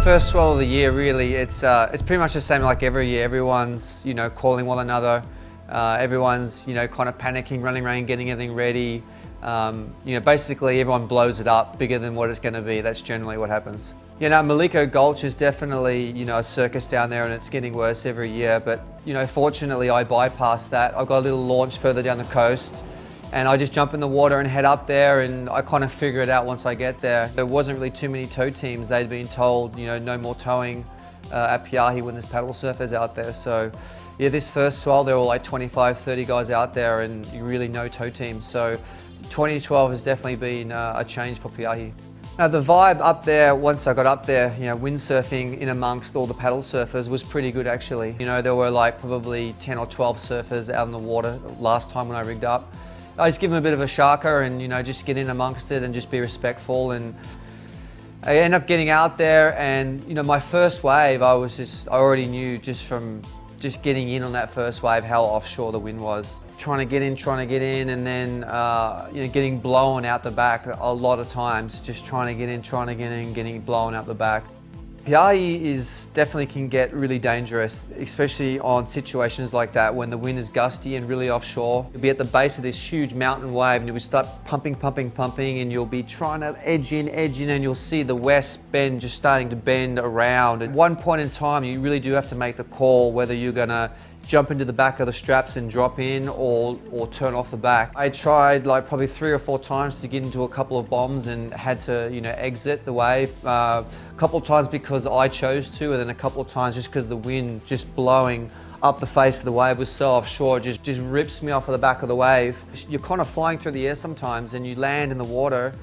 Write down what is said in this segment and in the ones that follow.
first swell of the year, really. It's pretty much the same like every year. Everyone's, calling one another. Everyone's, kind of panicking, running around, getting everything ready. Basically everyone blows it up bigger than what it's going to be. That's generally what happens. Polakow Gulch is definitely, a circus down there, and it's getting worse every year. But, fortunately I bypassed that. I've got a little launch further down the coast, and I just jump in the water and head up there, and I kind of figure it out once I get there. There wasn't really too many tow teams. They'd been told, no more towing at Polakow when there's paddle surfers out there. So yeah, this first swell, there were like 25, 30 guys out there, and really no tow teams. So 2012 has definitely been a change for Polakow. Now the vibe up there, once I got up there, windsurfing in amongst all the paddle surfers was pretty good actually. There were like probably 10 or 12 surfers out in the water last time when I rigged up. I just give them a bit of a sharker and, just get in amongst it and just be respectful. And I end up getting out there, and, my first wave, I already knew just from getting in on that first wave how offshore the wind was. Trying to get in, and then, getting blown out the back a lot of times. Just trying to get in, getting blown out the back. Polakow definitely can get really dangerous, especially on situations like that when the wind is gusty and really offshore. You'll be at the base of this huge mountain wave, and you'll start pumping, and you'll be trying to edge in, and you'll see the west bend just starting to bend around. At one point in time, you really do have to make the call whether you're gonna jump into the back of the straps and drop in, or turn off the back. I tried like probably 3 or 4 times to get into a couple of bombs and had to, exit the wave. A couple of times because I chose to, and then a couple of times just because the wind just blowing up the face of the wave was so offshore, it just rips me off of the back of the wave. You're kind of flying through the air sometimes, and you land in the water,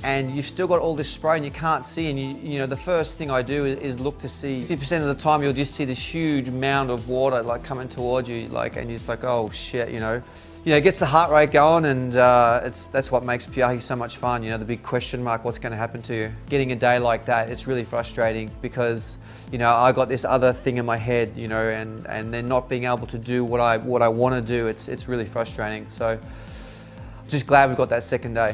and you've still got all this spray and you can't see, and the first thing I do is look to see. 50% of the time you'll just see this huge mound of water like coming towards you, and you're just like, oh shit, it gets the heart rate going, and that's what makes Polakow so much fun. The big question mark, what's going to happen to you? Getting a day like that, it's really frustrating because I got this other thing in my head, and then not being able to do what I want to do. It's really frustrating. So just glad we got that second day.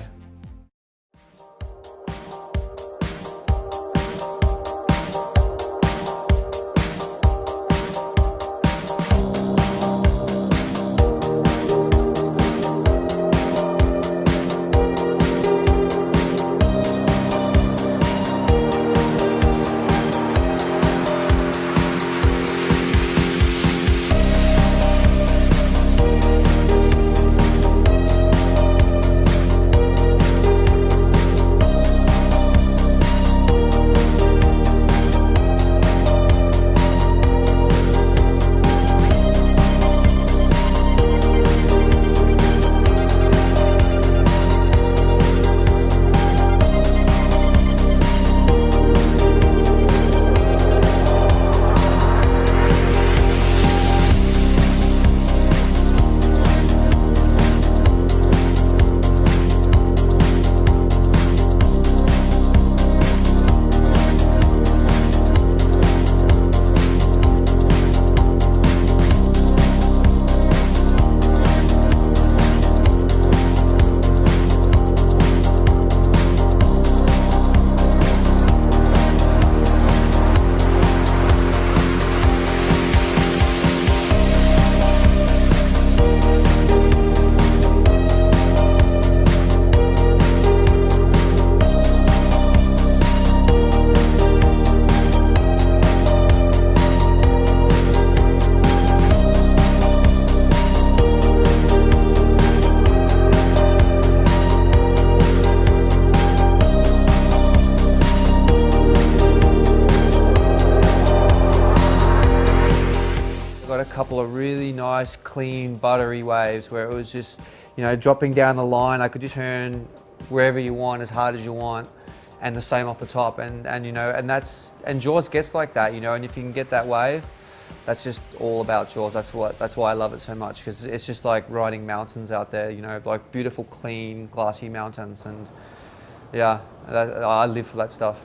Got a couple of really nice, clean, buttery waves where it was just, dropping down the line. I could just turn wherever you want, as hard as you want, and the same off the top. And Jaws gets like that, and if you can get that wave, that's just all about Jaws. That's why I love it so much, because it's just like riding mountains out there, like beautiful, clean, glassy mountains. And yeah, I live for that stuff.